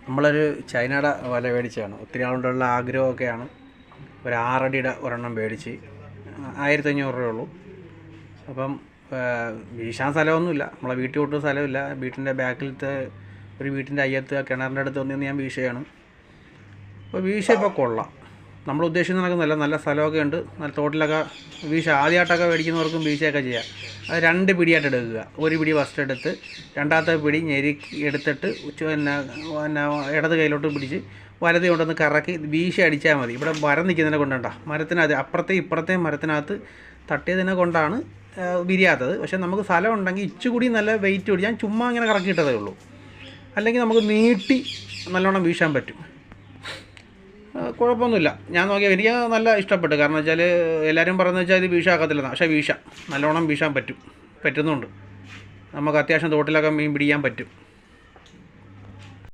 നമ്മളൊരു ചൈനയുടെ വല മേടിച്ചതാണ്. ഒത്തിരി ആളുകൊണ്ടുള്ള ആഗ്രഹമൊക്കെയാണ്. ഒരു 6 അടിയുടെ ഒരെണ്ണം മേടിച്ച് 1500 രൂപയുള്ളൂ. അപ്പം വീശാൻ സ്ഥലമൊന്നുമില്ല, നമ്മളെ വീട്ടിൽ ഒട്ടും സ്ഥലമില്ല. വീട്ടിൻ്റെ ബാക്കിലത്തെ ഒരു വീട്ടിൻ്റെ അയ്യത്ത് കിണറിൻ്റെ അടുത്ത് വന്നിന്ന് ഞാൻ വീശയാണ്. അപ്പോൾ വീശയപ്പോൾ കൊള്ളാം, നമ്മൾ ഉദ്ദേശിക്കുന്ന കണക്ക് നല്ല സ്ഥലമൊക്കെ ഉണ്ട്. നല്ല തോട്ടിലൊക്കെ ആദ്യമായിട്ടൊക്കെ മേടിക്കുന്നവർക്കും വീശയൊക്കെ ചെയ്യാം. അത് 2 പിടിയായിട്ട് എടുക്കുക. ഒരു പിടി ഫസ്റ്റ് എടുത്ത് രണ്ടാമത്തെ പിടി ഞെരുക്കി എടുത്തിട്ട് പിന്നെ ഇടത് കയ്യിലോട്ട് പിടിച്ച് വലത് കൊണ്ടൊന്ന് കറക്കി വീശി അടിച്ചാൽ മതി. ഇവിടെ മരം നിൽക്കുന്നതിനെ കൊണ്ടണ്ട, മരത്തിനകത്ത് അപ്പുറത്തെയും ഇപ്പുറത്തെയും മരത്തിനകത്ത് തട്ടിയതിനെ കൊണ്ടാണ് വിരിയാത്തത്. പക്ഷേ നമുക്ക് സ്ഥലം ഉണ്ടെങ്കിൽ ഇച്ചുകൂടി നല്ല വെയിറ്റ് പിടിച്ച് ഞാൻ ചുമ്മാ ഇങ്ങനെ കറക്കിയിട്ടതേ ഉള്ളൂ. അല്ലെങ്കിൽ നമുക്ക് നീട്ടി നല്ലോണം വീശാൻ പറ്റും. കുഴപ്പമൊന്നുമില്ല. ഞാൻ നോക്കിയാൽ എനിക്ക് നല്ല ഇഷ്ടപ്പെട്ടു. കാരണം വെച്ചാൽ എല്ലാവരും പറയുന്നത് വെച്ചാൽ ഇത് വീശാക്കത്തില്ലെന്നാണ്. പക്ഷേ നല്ലോണം വീശാൻ പറ്റുന്നുണ്ട്. നമുക്ക് അത്യാവശ്യം തോട്ടിലൊക്കെ മീൻ പിടിക്കാൻ പറ്റും.